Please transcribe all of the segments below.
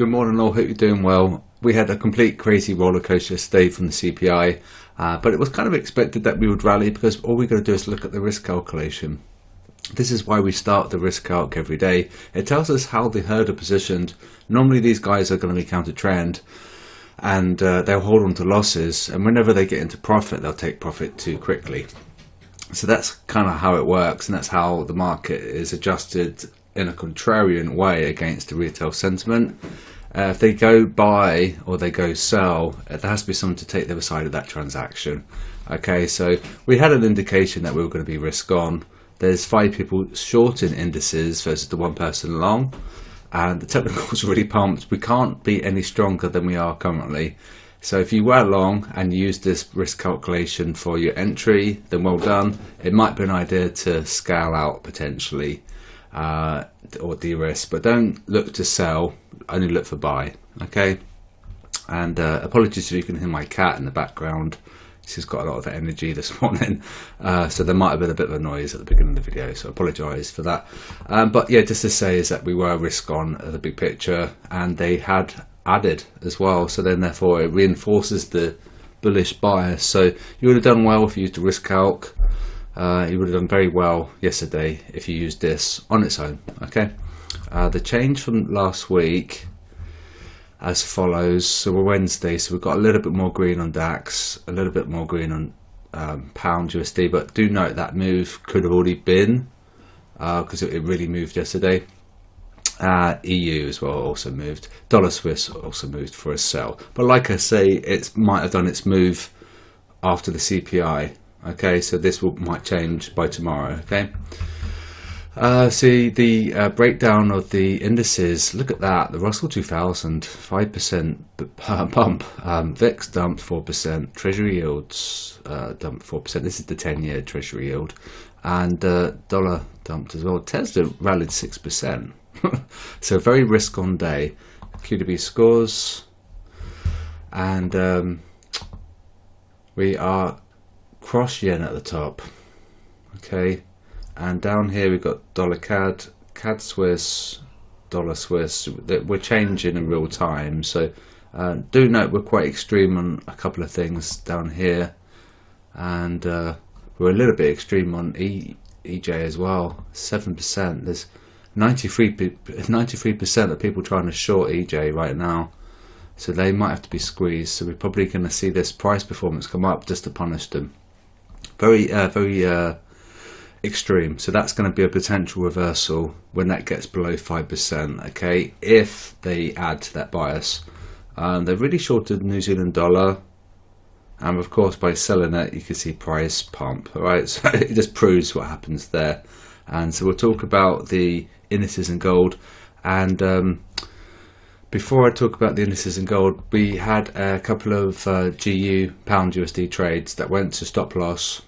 Good morning all, hope you're doing well. We had a complete crazy roller coaster yesterday from the CPI, but it was kind of expected that we would rally because all we're going to do is look at the risk calculation. This is why we start the risk calc every day. It tells us how the herd are positioned. Normally these guys are going to be counter trend and they'll hold on to losses, and whenever they get into profit they'll take profit too quickly. So that's kind of how it works, and that's how the market is adjusted in a contrarian way against the retail sentiment. If they go buy or they go sell, there has to be someone to take the other side of that transaction. Okay, so we had an indication that we were going to be risk on. There's 5 people short in indices versus the 1 person long, and the technicals really pumped. We can't be any stronger than we are currently. So if you were long and you use this risk calculation for your entry, then well done. It might be an idea to scale out potentially or de-risk, but don't look to sell, only look for buy. Okay, and apologies if you can hear my cat in the background. She's got a lot of energy this morning, so there might have been a bit of a noise at the beginning of the video, so I apologise for that. But yeah, just to say is that we were risk on the big picture, and they had added as well, so then therefore it reinforces the bullish bias. So you would have done well if you used the risk calc. You would have done very well yesterday if you used this on its own. Okay, the change from last week as follows. So we're Wednesday, so we've got a little bit more green on DAX, a little bit more green on pound USD, but do note that move could have already been because it really moved yesterday. EU as well also moved. Dollar Swiss also moved for a sell, but like I say, it might have done its move after the CPI. Okay, so this might change by tomorrow. Okay, see the breakdown of the indices. Look at that. The Russell 2000 5% pump. VIX dumped 4%. Treasury yields dumped 4%. This is the 10-year Treasury yield, and dollar dumped as well. Tesla rallied 6%. So very risk on day. QDB scores, and we are cross yen at the top. Okay, and down here we've got dollar CAD, CAD Swiss, dollar Swiss. We're changing in real time, so do note we're quite extreme on a couple of things down here, and we're a little bit extreme on EJ as well. 7%. There's 93% of people trying to short EJ right now, so they might have to be squeezed. So we're probably going to see this price performance come up just to punish them. Very extreme. So that's going to be a potential reversal when that gets below 5%. Okay, if they add to that bias. They've really shorted New Zealand dollar, and of course by selling it you can see price pump. All right, so it just proves what happens there. And so we'll talk about the indices and gold. And before I talk about the indices and gold, we had a couple of GU pound USD trades that went to stop loss.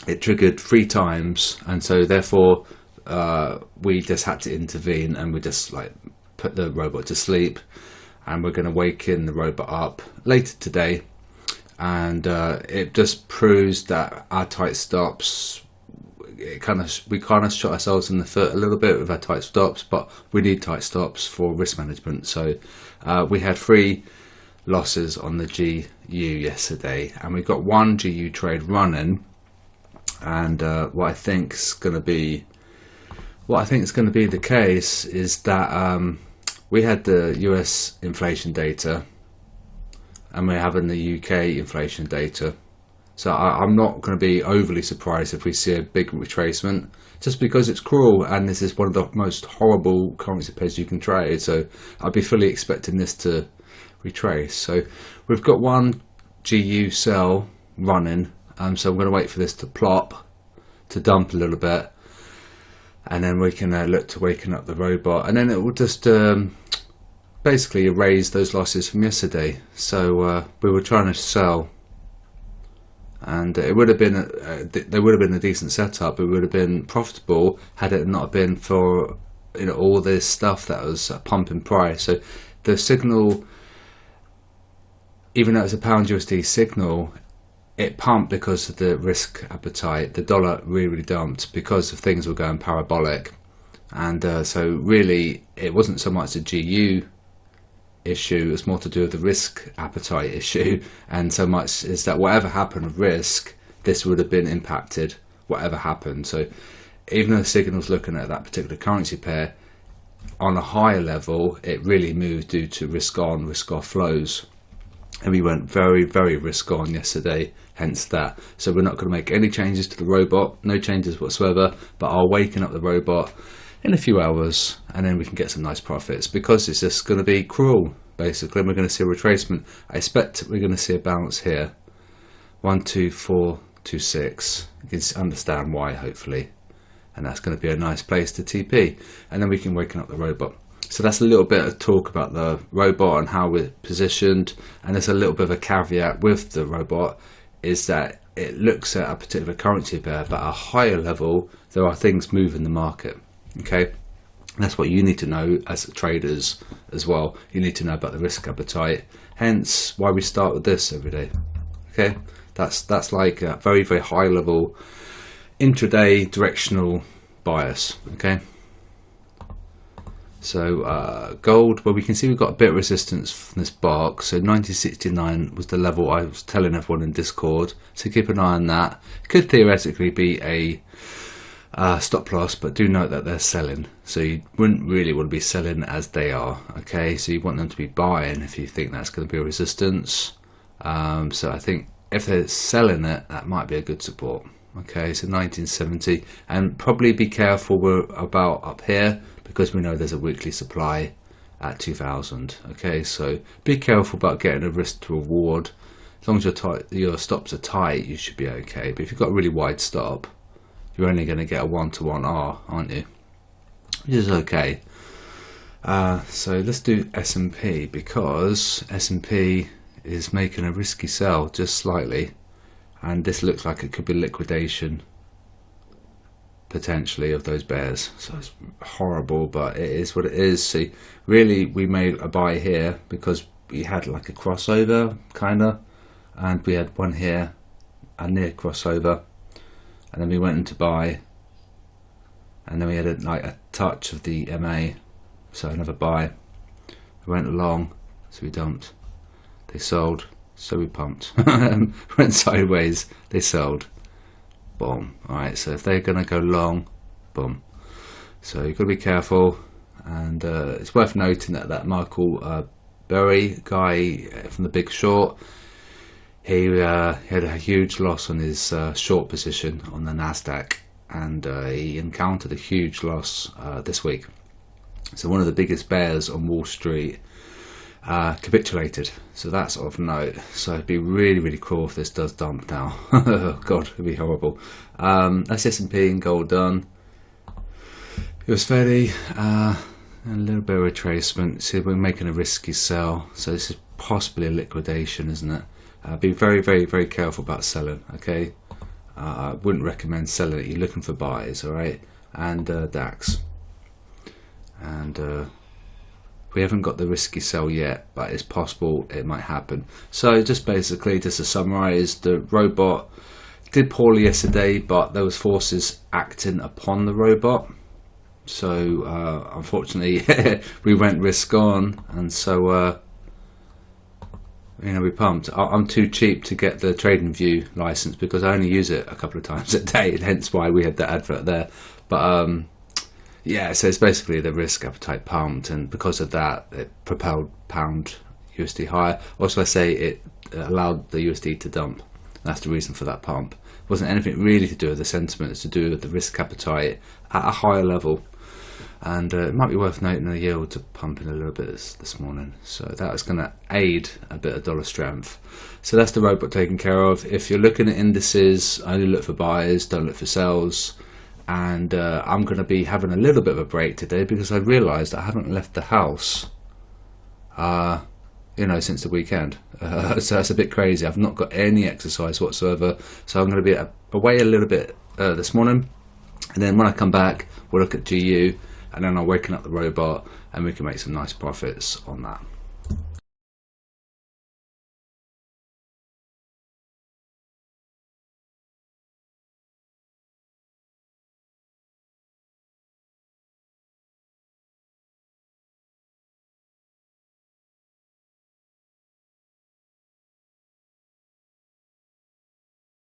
It triggered 3 times, and so therefore we just had to intervene, and we just like put the robot to sleep, and we're going to waken the robot up later today. And it just proves that our tight stops, we kind of shot ourselves in the foot a little bit with our tight stops, but we need tight stops for risk management. So we had 3 losses on the GU yesterday, and we've got 1 GU trade running. And what I think is going to be the case is that we had the US inflation data, and we're having the UK inflation data. So I'm not going to be overly surprised if we see a big retracement, just because it's cruel, and this is one of the most horrible currency pairs you can trade. So I'd be fully expecting this to retrace. So we've got 1 GU sell running, so I'm going to wait for this to plop, to dump a little bit, and then we can look to waken up the robot, and then it will just basically erase those losses from yesterday. So we were trying to sell, and it would have been there would have been a decent setup. It would have been profitable had it not been for all this stuff that was pumping price. So the signal, even though it's a pound USD signal, it pumped because of the risk appetite. The dollar really dumped because of things were going parabolic, and so really it wasn't so much the GU issue. It's more to do with the risk appetite issue, and so much is that whatever happened with risk, this would have been impacted, whatever happened. So even though the signal's looking at that particular currency pair, on a higher level, it really moved due to risk on, risk off flows. And we went very, very risk on yesterday, hence that. So we're not going to make any changes to the robot, no changes whatsoever, but I'll waken up the robot in a few hours, and then we can get some nice profits, because it's just going to be cruel, basically. And we're going to see a retracement. I expect we're going to see a bounce here. 1, 2, 4, 2, 6. You can understand why, hopefully. And that's going to be a nice place to TP. And then we can waken up the robot. So that's a little bit of talk about the robot and how we're positioned. And there's a little bit of a caveat with the robot, is that it looks at a particular currency pair, but at a higher level, there are things moving the market. Okay, that's what you need to know as traders as well. You need to know about the risk appetite, hence why we start with this every day. Okay, that's like a very, very high level intraday directional bias. Okay, so gold, well, we can see we've got a bit of resistance from this bark. So 1969 was the level I was telling everyone in Discord, so keep an eye on that. It could theoretically be a stop loss, but do note that they're selling, so you wouldn't really want to be selling as they are. Okay, so you want them to be buying if you think that's going to be a resistance. So I think if they're selling it, that might be a good support. Okay, so 1970, and probably be careful we're about up here, because we know there's a weekly supply at 2000. Okay, so be careful about getting a risk to reward. As long as your stops are tight, you should be okay. But if you've got a really wide stop, you're only going to get a 1-to-1 R, aren't you? Which is okay. So let's do S&P, because S&P is making a risky sell just slightly, and this looks like it could be liquidation potentially of those bears. So it's horrible, but it is what it is. See, really we made a buy here because we had like a crossover kind of, and we had one here, a near crossover. And then we went into buy, and then we had like a touch of the MA, so another buy. We went along, so we dumped. They sold, so we pumped. Went sideways, they sold. Boom. Alright, so if they're going to go long, boom. So you've got to be careful, and it's worth noting that Michael Burry guy from The Big Short, he had a huge loss on his short position on the Nasdaq, and he encountered a huge loss this week. So one of the biggest bears on Wall Street capitulated. So that's of note. So it'd be really, really cool if this does dump now. Oh God, it'd be horrible. That's S&P and gold done. It was fairly a little bit of retracement. See, we're making a risky sell. So this is possibly a liquidation, isn't it? Be very, very, very careful about selling. Okay, I wouldn't recommend selling it. You're looking for buys, all right? And DAX, and we haven't got the risky sell yet, but it's possible it might happen. So just basically, just to summarize, the robot did poorly yesterday, but there was forces acting upon the robot. So unfortunately, we went risk on, and so. You know, we pumped. I'm too cheap to get the TradingView license because I only use it a couple of times a day, and hence why we had the advert there. But yeah, so it's basically the risk appetite pumped, and because of that, it propelled pound USD higher. Also, I say it allowed the USD to dump. That's the reason for that pump. It wasn't anything really to do with the sentiment. It's to do with the risk appetite at a higher level. And it might be worth noting the yield to pump in a little bit this morning, so that is going to aid a bit of dollar strength. So that's the robot taken care of. If you're looking at indices, only look for buys, don't look for sells. And I'm going to be having a little bit of a break today because I realised I haven't left the house you know, since the weekend. So that's a bit crazy. I've not got any exercise whatsoever, so I'm going to be away a little bit this morning, and then when I come back we'll look at GU, and then I'll waken up the robot and we can make some nice profits on that.